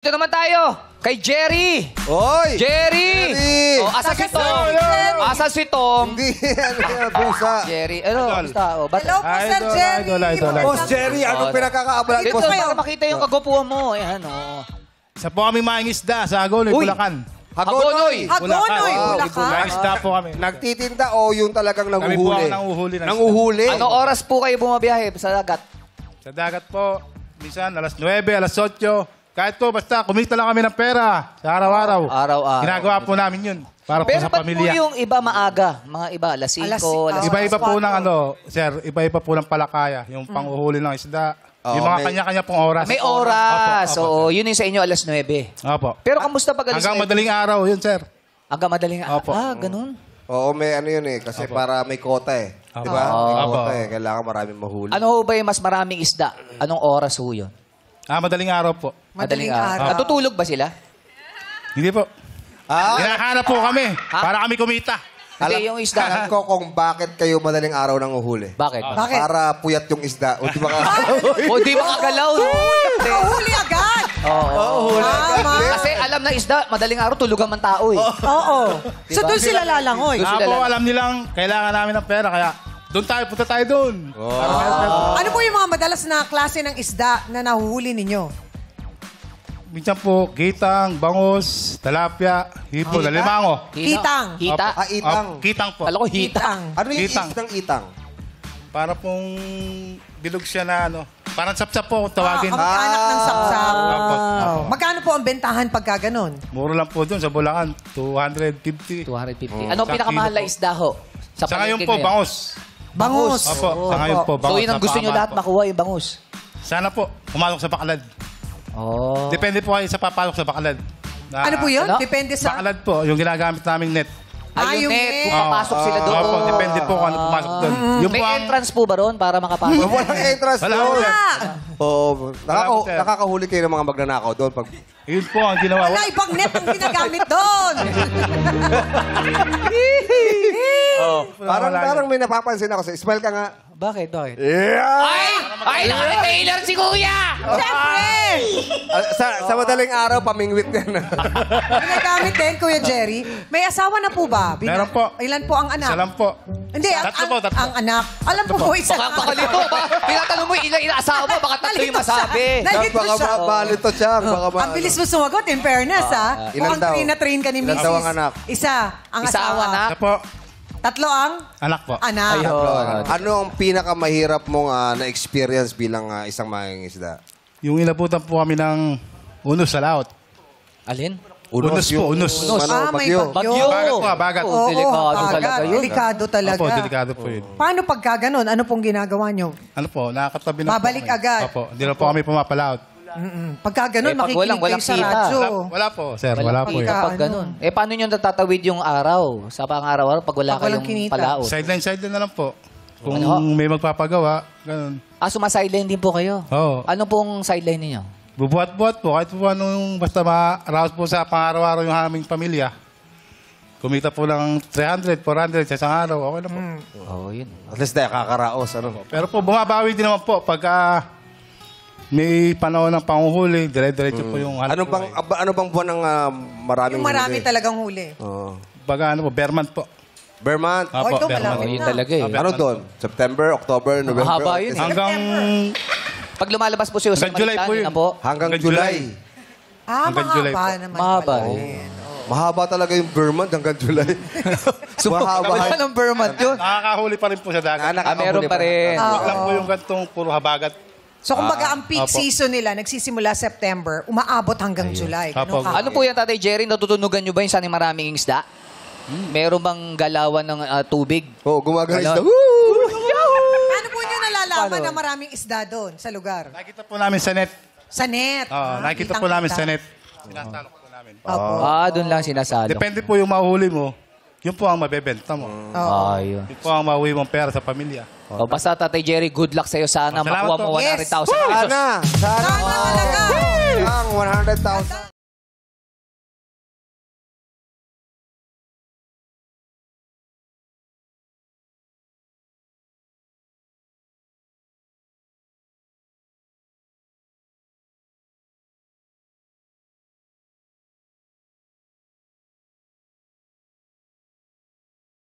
Dito naman tayo kay Jerry. Oy! Jerry! Jerry! Oh, asa si Tom? Jerry! Asa si Tom? Hindi, ano yan, pusa. Jerry. Ano? Basta, oh, Hello po, Sir Jerry. Idol. Boss Jerry, anong pinakakaabalan Dito mo? para makita yung kagupuan mo. Ayan, oh. Isa po kami maing isda sa Agonoy, Uy! Bulacan. Hagonoy! Hagonoy, Wow, Bulacan. Maing isda po kami. Nagtitinda o yung talagang Kami po nanguhuli? ang nanguhuli ng isda. Nanguhuli? Anong oras po kayo bumabiyahe sa dagat? Sa dagat po, minsan alas 9, alas 8. Kahit po, basta kumita lang kami ng pera sa araw-araw. Araw-araw. Ginagawa po namin yun para po Pero sa ba't po pamilya. yung iba maaga? Mga iba, alas 5, Alas- alas Iba-iba po 4. ng sir, iba-iba po ng palakaya. Yung panguhuli ng isda. Oo, Yung mga may- kanya-kanya pong oras. May oras. Opo, So, yun yung sa inyo, alas 9. Opo. Pero kamusta pag alas Hanggang 9? madaling araw yun, sir. Hanggang madaling araw. Opo. Ah, ganun. Oo, may ano yun eh. Kasi para may kota eh. Opo. Di ba? May Opo. kota eh. Kailangan maraming mahuli. Ano ho ba yung mas maraming isda? Anong oras ho yun? Madaling araw po. Madaling araw. Natutulog ba sila? Hindi po. Ah, Hinahanap po kami para kami kumita. Hindi, yung isda. alam ko kung bakit kayo madaling araw nanguhuli. Bakit? Bakit? Para puyat yung isda. O di ba ka? O, di makagalaw. Huli agad. Oo. Tama. Kasi alam na isda, madaling araw, tulugan man tao eh. Oo. So doon sila lalangoy. Doon sila Po, lang. alam nilang kailangan namin ng pera, kaya doon tayo, punta tayo doon. Ano po yung mga madalas na klase ng isda na nahuhuli ninyo? Minsan po, gitang, bangus, talapia, hipo, lalimango. Kitang. Hita? Ah, itang. Kitang po. Kala ko hita. Kitang. Ano yung Kitang. itang? Para pong bilog siya na parang sapsap po kung tawagin. Kamag-anak ng sapsap. Opo, opo. Magkano po ang bentahan pagka ganun? Muro lang po doon sa Bulacan, 250. 250. Anong Sa pinakamahal na kilo po. isda ho? Sa ngayon palengke po, ngayon? bangus. Bangus. Opo, sa ngayon po, bangus. So yun ang gusto nyo lahat Napakamahal po. makuha yung bangus? Sana po, pumalok sa bakalad. Oh. Depende po kayo sa papalok sa bakalad. Ano po yun? Ano? Depende sa... Bakalad po, yung ginagamit naming net. Ay, yung yung net, net. kung papasok sila doon. Opo, depende po kung ano pumasok doon. Yung May po ang... entrance po ba roon para makapasok? Walang entrance Wala doon. po, sir. Oo. Wala po, sir. Nakakahuli kayo ng mga magnanakaw doon. Pag... Yun po ang ginawa. Wala, ibang net ang ginagamit doon. Parang may napapansin ako. Smile ka nga. Bakit? Bakit? Yeah! Ay, naka-retailer si Kuya! Siyempre! Sa madaling araw, pamingwit yan. Ginagamit din, Kuya Jerry. May asawa na po ba? Meron po. Ilan po ang anak? Isa lang po. Hindi, Tatlo po, tatlo. ang anak. Alam po po, isa lang. Baka lito. Tinatanong mo ilang inaasawa mo, baka tatlo yung masabi. Nalito Baka siya. balito siya. Baka Ang bilis mo sumagot, in fairness, ha? Ilan Mukhang daw? train ka ni Ilan Mrs. daw ang anak? Isa. Ang Isa ang asawa. anak? Isa po, Tatlo ang anak po. anak. Ayun. Ano ang pinakamahirap mong na-experience bilang isang mangingisda? Yung inabutan po kami ng unos sa laot. Alin? Unos po, unos. May Bagyo. bagyo. Bagat po, bagat. Oo, delikado bagat. talaga yun. Delikado talaga. Opo, delikado po yun. Paano pagka ganun? Ano pong ginagawa nyo? Ano po, nakakatabi na Babalik po kami. agad. Opo, hindi na po kami pumapalaot. Pagka ganun, Pag makikinig walang kayo sa kita. radyo. Wala po, sir. Wala po yun. kita. Pag ganun. Paano nyo natatawid yung araw? Sa pang-araw-araw pag wala Pag walang kayong kinita. palaot? Sideline na lang po. Kung Ano? may magpapagawa, ganun. Sumasideline din po kayo? Oo. Ano pong sideline ninyo? Bubuhat-buhat po. Kahit po anong basta ma-arouse po sa pang-araw-araw yung aming pamilya. Kumita po lang 300, 400 sa isang araw. Okay na po. Oo, yun. At least nakakaraos. Ano? Pero po, bumabawi din naman po pagka may panahon ng panguhuli, dire-diretso po yung Ano bang buwan ng maraming Yung marami huli? talagang huli. Oo. Baga ano po, Bermant po. Vermont. Oh, ito Bermant. malapit Yun na. talaga eh. Ano doon? September, October, November? Mahaba yun eh. Hanggang Pag lumalabas po siya sa Hanggang July po Maritan, yun. na po. Hanggang Hanggang July. Hanggang July Mahaba po. naman. Mahaba pala. rin. Mahaba talaga yung Vermont hanggang July. Mahaba. Wala ng Vermont yun. nakakahuli pa rin po sa dagat. Meron pa rin. Huwag lang po yung gantong puro habagat. So, kumbaga, ang peak Opo. season nila, nagsisimula September, umaabot hanggang July. Ganun Opo. ka. Ano po yan, Tatay Jerry? Natutunugan nyo ba yung sanay maraming isda? Meron bang galawan ng tubig? Oo, gumagana Ano? isda. Woo! Paano po nyo nalalaman na maraming isda doon sa lugar? Nakita po namin sa net. Sa net. Nakita po namin sa net. Sinasalok po namin. Opo. Doon lang sinasalo. Depende po yung mahuli mo. Yun po ang mabebenta mo. Ayun. Yun po ang mauwi mong pera sa pamilya. Basta, Tatay Jerry, good luck sa'yo. Sana Salamat makuha mo po. 100,000 pesos. Sana! Sana! Sana talaga. Ang 100,000.